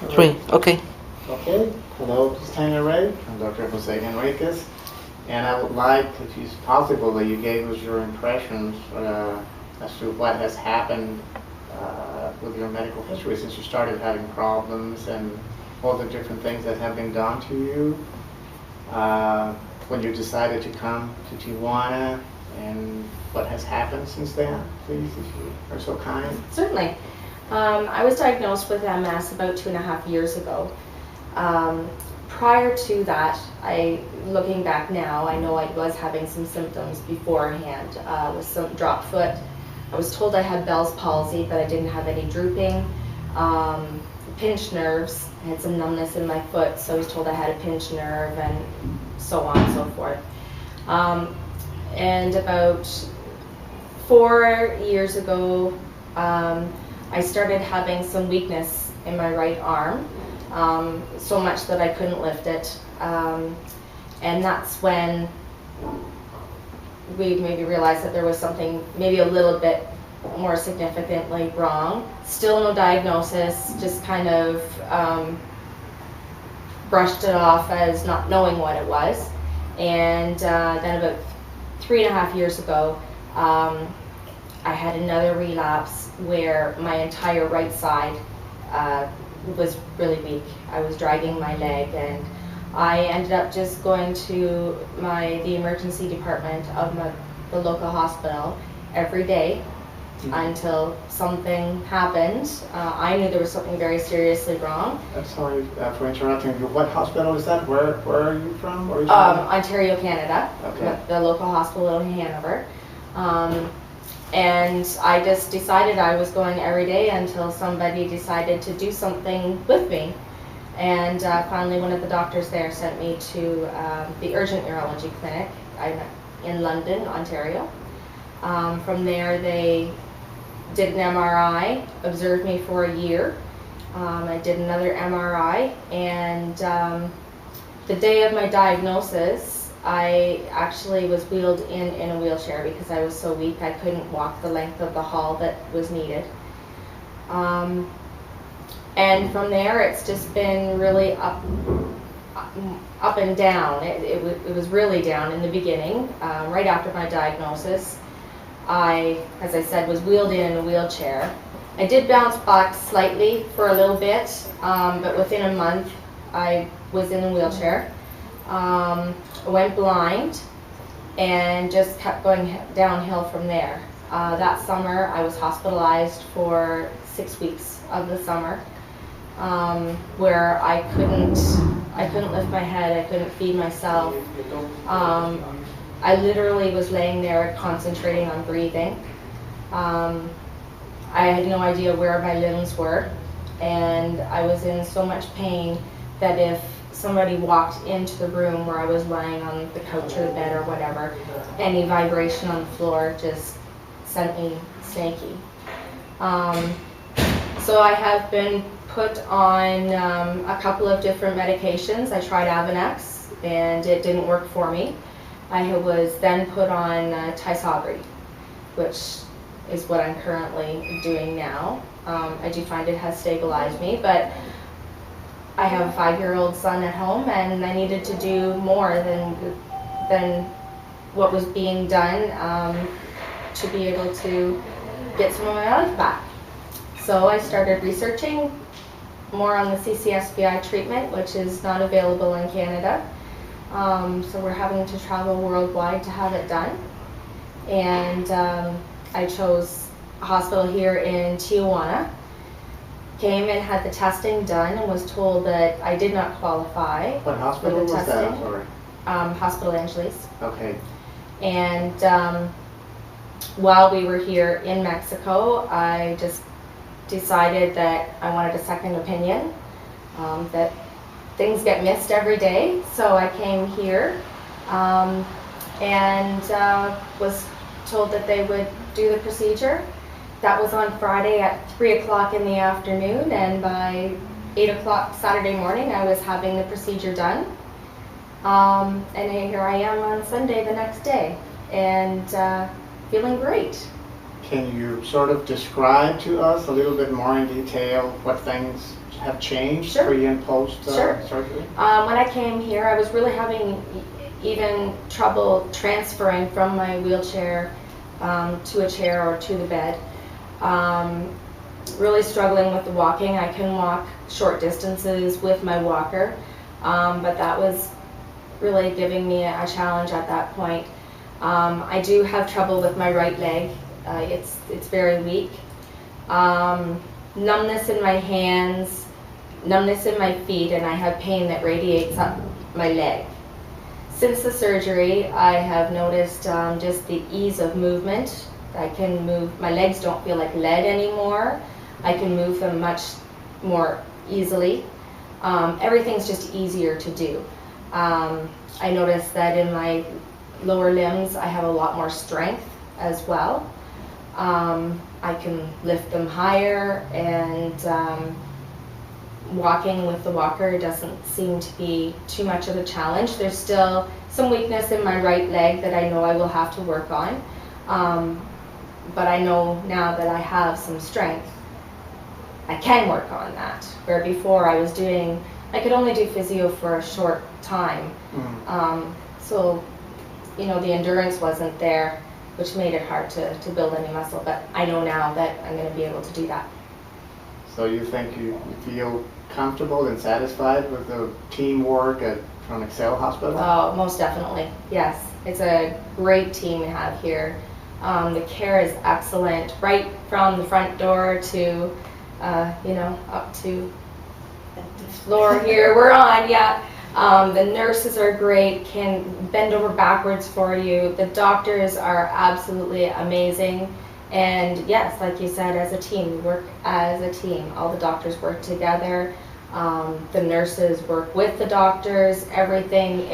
Three. Okay. Okay. Hello, this is Tanya Reay. I'm Dr. Jose Enriquez. And I would like, if it's possible, that you gave us your impressions as to what has happened with your medical history since you started having problems and all the different things that have been done to you when you decided to come to Tijuana, and what has happened since then, please, if you are so kind. Certainly. I was diagnosed with MS about 2.5 years ago. Prior to that, looking back now, I know I was having some symptoms beforehand with some drop foot. I was told I had Bell's palsy, but I didn't have any drooping. Pinched nerves. I had some numbness in my foot, so I was told I had a pinched nerve, and so on and so forth. And about 4 years ago, I started having some weakness in my right arm, so much that I couldn't lift it. And that's when we maybe realized that there was something maybe a little bit more significantly wrong. Still no diagnosis, just kind of brushed it off as not knowing what it was. And then about 3.5 years ago, I had another relapse where my entire right side was really weak. I was dragging my leg, and I ended up just going to the emergency department of the local hospital every day until something happened. I knew there was something very seriously wrong. Sorry for interrupting you. What hospital is that? Where are you from? Ontario, Canada. Okay. The local hospital in Hanover. And I just decided I was going every day until somebody decided to do something with me. And finally one of the doctors there sent me to the urgent neurology clinic in London, Ontario. From there they did an MRI, observed me for a year. I did another MRI, and the day of my diagnosis, I actually was wheeled in a wheelchair because I was so weak I couldn't walk the length of the hall that was needed. And from there it's just been really up and down. It was really down in the beginning. Right after my diagnosis, I, as I said, was wheeled in a wheelchair. I did bounce back slightly for a little bit, but within a month I was in a wheelchair. I went blind and just kept going downhill from there. That summer I was hospitalized for 6 weeks of the summer, where I couldn't lift my head, I couldn't feed myself. I literally was laying there concentrating on breathing. I had no idea where my limbs were, and I was in so much pain that if somebody walked into the room where I was lying on the couch or the bed or whatever, any vibration on the floor just sent me snaky. So I have been put on a couple of different medications. I tried Avonex and it didn't work for me. I was then put on Tysabri, which is what I'm currently doing now. I do find it has stabilized me, but I have a 5-year-old son at home, and I needed to do more than what was being done to be able to get some of my life back. So I started researching more on the CCSVI treatment, which is not available in Canada. So we're having to travel worldwide to have it done. And I chose a hospital here in Tijuana. Came and had the testing done and was told that I did not qualify. What hospital was that? I'm sorry. Hospital Angeles. Okay. And while we were here in Mexico, I just decided that I wanted a second opinion, that things get missed every day. So I came here and was told that they would do the procedure. That was on Friday at 3 o'clock in the afternoon, and by 8 o'clock Saturday morning I was having the procedure done. And here I am on Sunday the next day, and feeling great. Can you sort of describe to us a little bit more in detail what things have changed Sure. pre and post Sure. surgery? When I came here, I was really having even trouble transferring from my wheelchair to a chair or to the bed. Really struggling with the walking. I can walk short distances with my walker, but that was really giving me a challenge at that point. I do have trouble with my right leg. It's very weak. Numbness in my hands, numbness in my feet, and I have pain that radiates up my leg. Since the surgery, I have noticed just the ease of movement. I can move, my legs don't feel like lead anymore. I can move them much more easily. Everything's just easier to do. I noticed that in my lower limbs, I have a lot more strength as well. I can lift them higher, and walking with the walker doesn't seem to be too much of a challenge. There's still some weakness in my right leg that I know I will have to work on, but I know now that I have some strength, I can work on that. Where before I could only do physio for a short time. So, you know, the endurance wasn't there, which made it hard to build any muscle, but I know now that I'm going to be able to do that. So you think you feel comfortable and satisfied with the teamwork from Excel Hospital? Oh, most definitely, yes. It's a great team we have here. The care is excellent, right from the front door to, you know, up to the floor here we're on, yeah. The nurses are great, can bend over backwards for you. The doctors are absolutely amazing. And yes, like you said, as a team, we work as a team. All the doctors work together. The nurses work with the doctors. Everything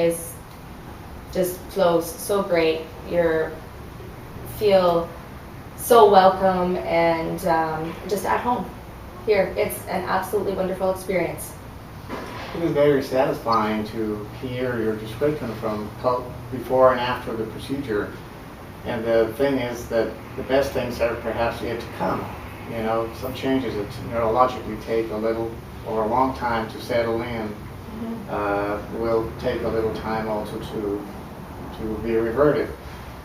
just flows so great. You feel so welcome and just at home here. It's an absolutely wonderful experience. It is very satisfying to hear your description from before and after the procedure. And the thing is that the best things are perhaps yet to come. You know, some changes that neurologically take a little or a long time to settle in will take a little time also to be reverted.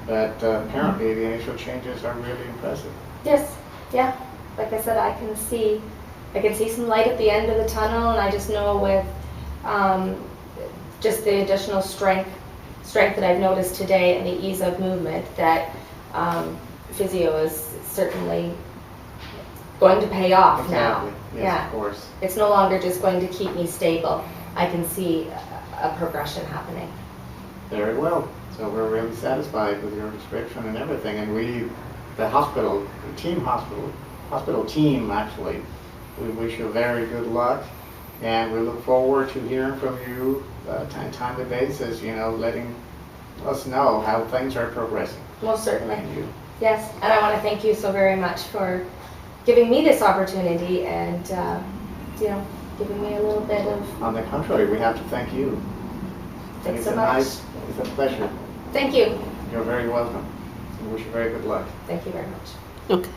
But apparently the initial changes are really impressive. Yes, yeah. Like I said, I can see some light at the end of the tunnel, and I just know with just the additional strength that I've noticed today and the ease of movement that physio is certainly going to pay off Exactly. now. Yes, Yeah, of course. it's no longer just going to keep me stable. I can see a progression happening. Very well. So we're really satisfied with your description and everything. And we, the hospital team actually, we wish you very good luck. And we look forward to hearing from you on a timely basis, you know, letting us know how things are progressing. Most certainly. Thank you. Yes, and I want to thank you so very much for giving me this opportunity and, you know, giving me a little bit of... On the contrary, we have to thank you. Thanks so much. It's a pleasure. Thank you. You're very welcome. We wish you very good luck. Thank you very much. Okay.